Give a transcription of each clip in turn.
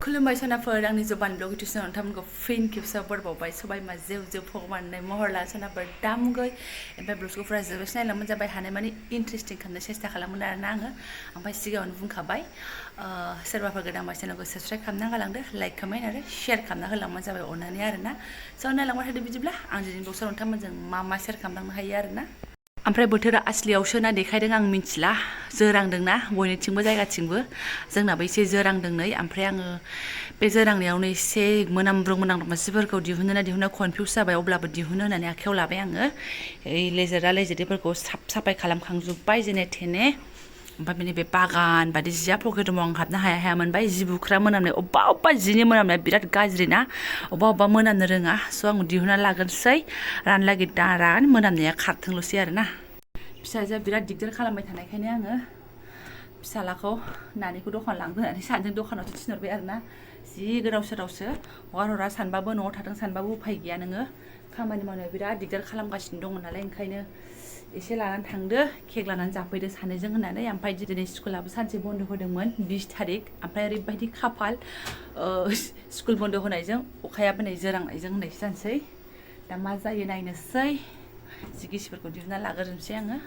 खुलुमबाय सनाफोर आंनि जबान ब्लग इउटुब नोंथांमोनखौ फिन खेबसेयाव बरबावबाय सबाय मा जेव जेव भगबाननि महर ला सनाफोर दामुगै ओमफ्राय ब्लगखौ फुरा जोबोद नायलांबानो जाबाय हानाय माने इन्टारेस्टिं खालामनो सेस्था खालामोन आरोना आङो ओमफ्राय सिगाङावनो बुंखाबाय सोरबाफोर गोदानबा चेनेलखौ साबस्क्राइब खालामना गालांदो लाइक कमेन्ट आरो शेयार खालामना होलांबानो जाबाय अननानै आरोना स' नायलांबाय थादो बिदिब्ला आं दिनै ब्लगआव नोंथांमोनजों मा शेयार खालामलांनो हायो आरोना ओमफ्राय बोथोरा आसलियावसो ना देखायदों आं मिथिला जोरांदोंना बयनिथिंबो जायगाथिंबो जोंनाबो एसे जोरांदों नै ओमफ्राय आङो बे जोरांनायावनो एसे मोनामब्रुं जिफोरखौ दिहुनना कनफिउस जाबाय अब्लाबो दिहुनो होननानै आखायाव लाबाय आङो ओइ लेजेरफोरखौ साफाय खालामखांजोब्बाय जेने थेने ओमफ्राय बेनि बे बागान बादि जिया पकेट दङ आं हाबनो हाया मोनबाय जि बुख्रा मोनामनाय अबेबा जिनि मोनामनाया बिराद गाज्रि ना अबेबा मोनामनो रोङा स' आं दिहुनना लागोनसै रानलागि दारान मोनामनाया खारथोंल'सै आरोना फिसाजोआ बिराद दिगदार खालामबाय थानायखायनो आङो फिसालाखौ नानिखौ दखान लांदो होननानै सानैजों दखानावसो थिनहरबाय आरोना जि गोदाव सोरावसो हगार सानबाबो न'आव थाथों सानबाबो उफाय गैया नोङो खामानि मावनायाव बिराद दिगदार खालामगासिनो दङ नालाय ओंखायनो एसे लानानै थांदो केक लानानै जाफैदो सानैजों होननानै ओमफ्राय दिनै स्कुलाबो सानसे बन्द होदोंमोन 20 थारिख ओमफ्राय ओरैबायदि खाफाल स्कुल बन्द होनायजों अखायाबो नै जोरांनायजों होननायसो जानोसै दा मा जायो नायनोसै जि गिसिफोरखौ दिहुनना लाग्रोनोसै आङो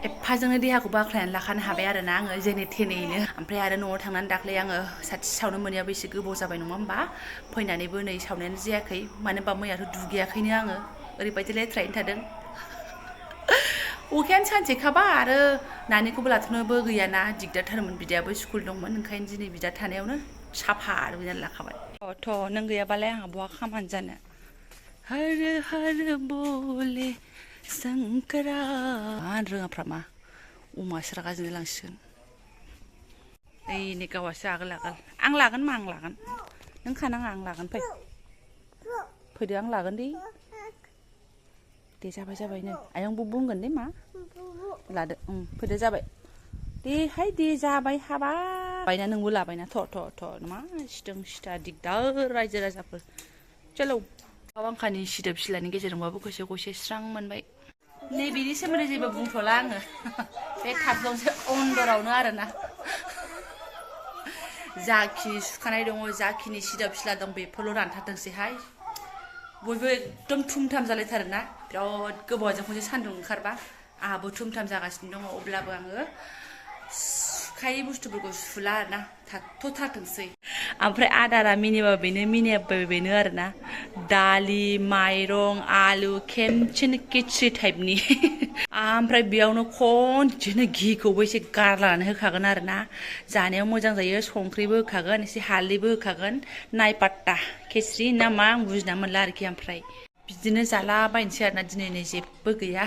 एफाजोंनो देहाखौ बाख्लायनानै लाखानो हाबाय आरोना आङो जेने थेनेयैनो ओमफ्राय आरो न'आव थांनानै दाख्लै आङो साथि सावनो मोनैयाबो एसे गोबाव जाबाय नङा होमबा फैनानैबो नै सावनायानो जायाखै मानो होनबा मैयाथ' दुगैयाखैनो आङो ओरैबायदि लेथ्रायैनो थादों अखायानो सानसेखाबा आरो नानिखौबो लाथ'नोबो गैयाना दिगदारथारमोन बिदायाबो स्कुल दंमोन ओंखायनो दिनै बिदा थानायावनो साफा दुगैनानै लाखाबाय थ' नों गैयाबालाय आंहा बहा खामानि जानो हर हर बोले शंकरा रोङाफ्रा मा अमासो रागा जोंनो लांसिगोन ओइ नै गावासो आगोल आं लागोन मा आं लागोन नों खानाङा आं लागोन फैदो आं लागोन दे जाबाय नै आयंबो बुंगोन दे मा लादो फैदो जाबाय दे जाबाय हाबायना नोंबो लाबायना थ' मा सिथों सिथा दिगदार रायजो राजाफोर चलो आंखानि सिदोब सिलानि गेजेरजोंबाबो गसे स्रां मोनबाय नै बिनि सोमोन्दै जेबो बुंथ'ला आङो बे खाथियावसो अन्दरावनो आरोना जाखिनि सुखानाय दङ जाखिनि सिदोब सिला दं बेफोरल' रानथारदोंसैहाय बयबो एकदम थुमथाम जालायथारोना बिराद गोबावजों खनसे सान्दुं ओंखारबा आंहाबो थुमथाम जागासिनो दङ अब्लाबो आङो सुखायै बुस्थुफोरखौ सुला आरोना थाथ'थारथोंसै ओमफ्राय आदारा मिनियाबो बेनो आरोना दालि माइरं आलु खेमसेनो खिचि टाइपनि ओमफ्राय बेयावनो खनसेनो घिखौबो एसे गारलानानै होखागोन आरोना जानायाव मोजां जायो संख्रिबो होखागोन एसे हालदैबो होखागोन नायपात्ता खेस्रि ना मा आं बुजिना मोनला आरोखि ओमफ्राय बिदिनो जाला बायनोसै आरोना दिनै नै जेबो गैया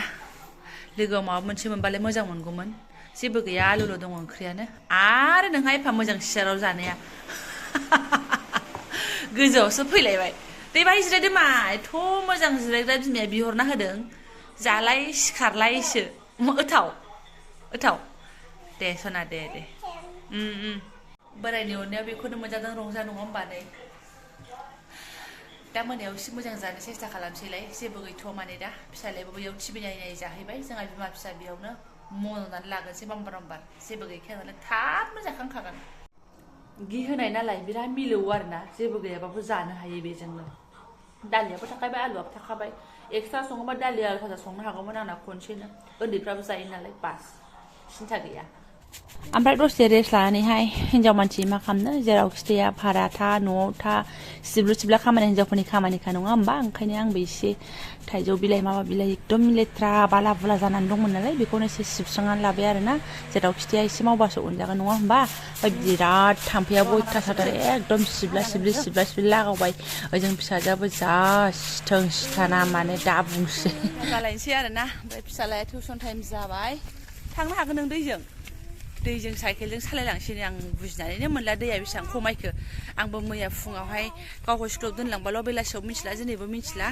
लोगोआव माबा मोनसे मोनबालाय मोजां मोनगौमोन जेबो गैया आलुल' दङ ओंख्रियानो आरो नोंहा एफा मोजां सियाराव जानाया गोजौआवसो फैलायबाय दे बाहाय जिरायदो मा एथ' मोजां जिरायग्रा बिमाया बिहरना होदों जालाय सिखारलायसो ओथाव दे सना दे बोरायनि अननायाव बेखौनो मोनजादों रंजा नङा होमबा नै दा मोनायाव एसे मोजां जानो सेस्था खालामसैलाय जेबो गैथ'वा माने दा फिसालायाबो बैयाव टिभि नायै जाहैबाय जोंहा बिमा फिसा बेयावनो मन'नानै लागोनसै बाम्बार जेबो गैखाया नालाय थाबनो जाखांखागोन घि होनाय नालाय बिराद मिलौवो आरोना जेबो गैयाबाबो जानो हायो बेजोंनो दालियाबो थाखाबाय आलुआबो थाखाबाय एक्सट्रा सङोबा दालि आलु भाजा संनो हागौमोन आंना खनसेनो उन्दैफ्राबो जायो नालाय बास सिन्था गैया ओमफ्राय दसे रेस्ट लानानैहाय हिन्जाव मानसि मा खालामनो जेरावखि थाया भारा था न'आव था सिबलु सिबला खामानि हिन्जावफोरनि खामानिखा नङा होमबा ओंखायनो आंबो एसे थाइजौ बिलाइ माबा बिलाइ एकदम लेथ्रा बाला बुला जानानै दंमोन नालाय बेखौनो एसे सिबस्रांनानै लाबाय आरोना जेरावखि थाया एसे मावबासो अनजागोन नङा होमबा ओमफ्राय बिराद थाम्फैयाबो अयथासार एकदम सिबला सिबलि लागावबाय ओजों फिसाजोआबो जा सिथों सिथाना माने दा बुंसै जालायनोसै आरोना ओमफ्राय फिसालाया टिउसन टाइम जाबाय थांनो हागोन नों दैजों साइकेलजों सालायलांसैनो आं बुजिनानैनो मोनला दैया बेसेबां खमायखो आंबो मैया फुङावहाय गावखौ स्कुलाव दोनलांबाल' बेलासियाव मिथिला दिनैबो मिथिला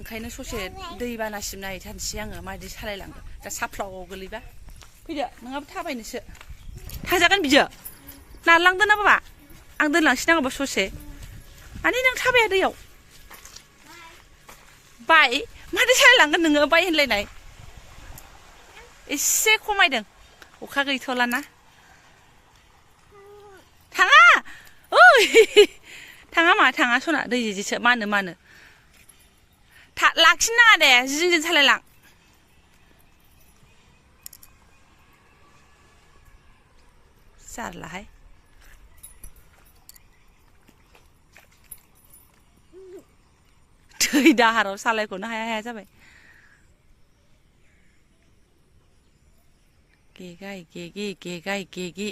ओंखायनो ससे दैबानासिम नायहैथारनोसै आङो माबायदि सालायलांगोन दा साफ्लावआव गोलैबा फैदो नोंहाबो थाबायनोसो थांजागोन बिजो नारलांदो ना बाबा आं दोनलांसै नांगौबा ससे माने नों थाबाया दैयाव बाय माथो सालायलांगोन नोङो बाय होनलायनाय एसे खमायदों अखा गैथ'लाना थाङा थाङा मा थाङा सना दै जिजिसो मानो लाखिनो नाङा दे जिं सालायलां जारलाहाय दै दाहाराव सालायख'नो हाया जाबाय गेगाइ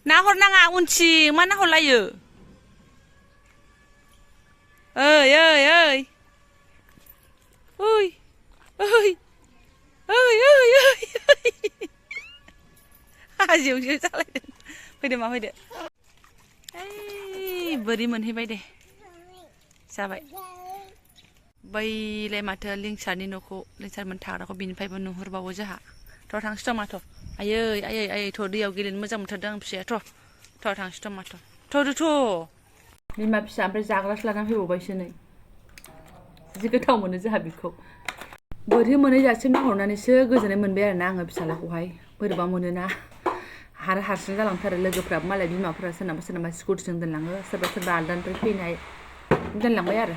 नाहरनाङा उनथिं मा नाहरलायो ओइ हाजोआवसो सालायदों फैदो मा फैदो ओइ बोरि मोनहैबाय दे जाबाय बैलाय माथो लिंसारनि न'खौ लिंसारमोन थाग्राखौ बिनिफ्रायबो नुहुरबावो जोंहा थ' थांसै माथ' आयै थ' दैयाव गेलेनो मोजां मोनथारदों आं फिसाया थ' थांसै माथ' थ' बिमा फिसा ओमफ्राय जाग्रासो लानानै फैबावबायसो नै जि गोथाव मोनो जोंहा बेखौ बोरैहै मोनहैजासिम नाहरनानैसो गोजोननाय मोनबाय आरोना आङो फिसालाखौहाय बोरैबा मोनोना आरो हारसिं जालांथारो लोगोफ्राबो मालाय बिमाफोरा सोरनाबा स्कुटिजों दोनलाङो सोरबा आलदानिफ्राय फैनाय दोनलांबाय आरो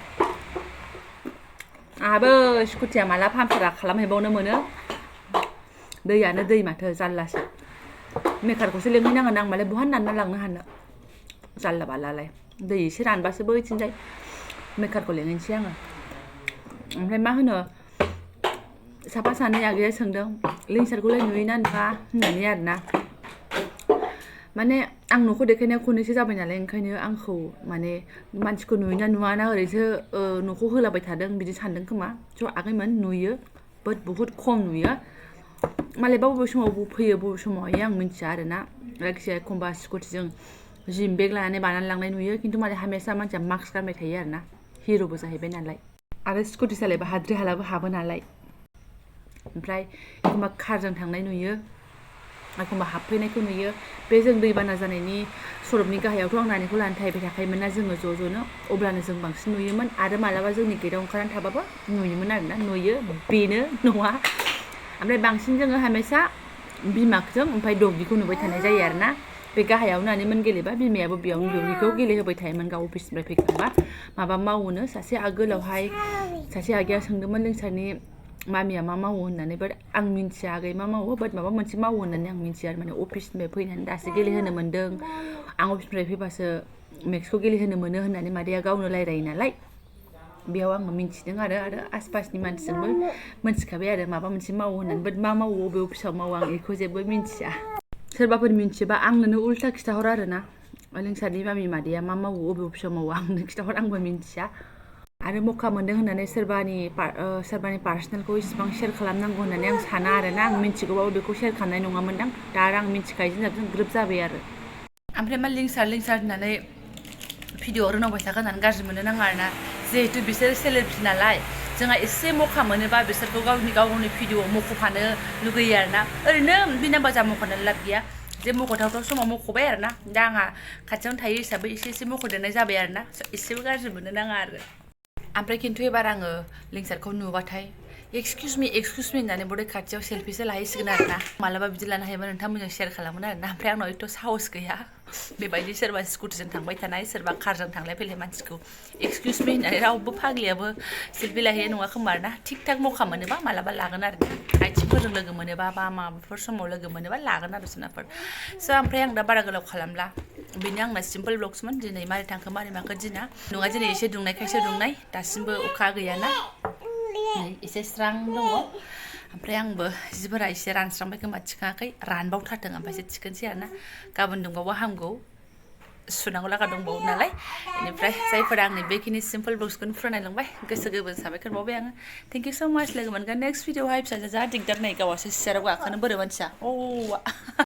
आंहाबो स्कुटिया माला पामसार खालामहैबावनो मोनो दैयानो दै माथो जारलासो मेकारखौसो लिंहैनांगोन आं मालाय बहा नानना लांनो हानो जारला बालालाय दै एसे रानबासो बैथिंजाय मेकारखौ लिंहैनोसै आङो ओमफ्राय मा होनो साफा सानै आगैया सोंदों लिंसारखौलाय नुयोना नुवा होननानै आरोना माने आं न'खौ देखायनाया खननैसो जाबाय नालाय ओंखायनो आंखौ माने मानसिखौ नुयोना नुवाना ओरैसो न'खौ होलाबाय थादों बिदि सानदों खोमा स' आगैमोन नुयो बुहुद खम नुयो मालायबा बबे समाव फैयो बबे समावहाय आं मिन्थिया आरोना जायखिजाया एखमबा स्कुटिजों जिम बेग लानानै बानानै लांनाय नुयो खिन्थु मालाय हामेसा मानसिया मास्क गानबाय थायो आरोना हिर'बो जाहैबाय नालाय आरो स्कुटि सालायबा हाद्रि हालाबो हाबो नालाय ओमफ्राय एखमबा कारजों थांनाय नुयो एखमबा हाबफैनायखौ नुयो बे जों दैबाना जानायनि सरबनि गाहायावथ' आं नानिखौ लानो थाहैबाय थाखायोमोन ना जोङो ज'नो अब्लानो जों बांसिन नुयोमोन आरो मालाबा जोंनि गेटआव ओंखारनानै थाबाबो नुयोमोन आरोना नुयो बेनो नङा ओमफ्राय बांसिन जोङो हामेसा बिमाजों ओमफ्राय डगिखौ नुबाय थानाय जायो आरोना बे गाहायाव नानिमोन गेलेबा बिमायाबो बेयावनो डगिखौ गेलेहोबाय थायोमोन गाव अफिसनिफ्राय फैखांबा माबा मावोनो सासे आगोलावहाय सासे आगैया सोंदोंमोन लिंसारनि मामिया मा मावो होननानै बाट आं मिन्थिया आगै मा मावो बाट माबा मोनसे मावो होननानै आं मिन्थिया आरो माने अफिसनिफ्राय फैनानै दासो गेलेहोनो मोन्दों आं अफिसनिफ्राय फैबासो मेक्सखौ गेलेहोनो मोनो होननानै मादैया गावनो रायलायो नालाय बेयाव आङो मिन्थिदों आरो आसपासनि मानसिजोंबो मिन्थिखाबाय आरो माबा मोनसे मावो होननानै बाट मा मावो बबे अफिसाव मावो आं बेखौ जेबो मिन्थिया सोरबाफोर मिन्थियोबा आंनोनो उल्था खिथाहर आरोना लिंसारनि मामि मादैया मा मावो बबे अफिसाव मावो आंनो खिथाहर आंबो मिन्थिया आरो मौका मोन्दों होननानै सोरबानि पार्सनेलखौ इसिबां शेयार खालामनांगौ होननानै आं साना आरोना आं मिन्थिगौबाबो बेखौ शेयार खालामनाय नङामोनदां दा आरो आं मिन्थिखायो जोंना ग्रोब जाबाय आरो ओमफ्राय मा लिंसार होननानै भिडिअ रोनावबाय थागोन होननानै गाज्रि मोननो नाङा आरोना जिहेतु बिसोर सेलेब्रिटि नालाय जोंहा एसे मौका मोनोबा बिसोरखौ गावनि भिडिअ मख'फानो लुगैयो आरोना ओरैनो बिना बाजा मख'नानै लाब गैया जे मख'थावथाव समाव मख'बाय आरोना दा आंहा खाथियावनो थायो हिसाबै एसे मख'देरनाय जाबाय आरोना एसेबो गाज्रि मोननो नाङा आरो ओमफ्राय खिन्थु एबार आङो लिंसारखौ नुबाथाय एक्सकिउस मि होननानै बडे खाथियाव सेल्फिसो लाहैसिगोन आरोना मालाबा बिदि लानो हायोबा नोंथांमोनजों शेयार खालामोन आरोना ओमफ्राय आंनाव एथ' साहस गैया बेबायदि सोरबा स्कुटिजों थांबाय थानाय सोरबा कारजों थांलाय फैलाय मानसिखौ एक्सकिउस मि होननानै रावबो फाग्लियाबो सेल्फि लाहैनाय नङा खोमा आरोना थिग थाक मौका मोनोबा मालाबा लागोन आरो आइथिंफोरजों लोगो मोनोबा बा माबाफोर समाव लोगो मोनोबा लागोन आरो सोनाफोर स' ओमफ्राय आं दा बारा गोलाव खालामला बेनो आंना सिम्पोल ब्लग्समोन दिनै मारै थांखो मारै माखो दिना नङा दिनै एसे दुंनायखायसो दुंनाय दासिमबो अखा गैयाना एसे स्रां दङ ओमफ्राय आंबो जिफोरा एसे रानस्रांबाय खोमा थिखाङाखै रानबावथारदों ओमफ्रायसो थिखोनसै आरोना गाबोन दुंबावबा हामगौ सुनांगौ लागा दंबावो नालाय बेनिफ्राय जायफोरा आंनि बेखिनि सिम्पोल ब्लग्सखौनो फोरमायलांबाय गोसो गोरबोजों साबायखर बावबाय आङो थेंक इउ स' माच लोगो मोनगोन नेक्स्ट भिडिअआवहाय फिसाजो जा दिगदार नै गावासो सियाराव गाखोनो बोरो मानसिया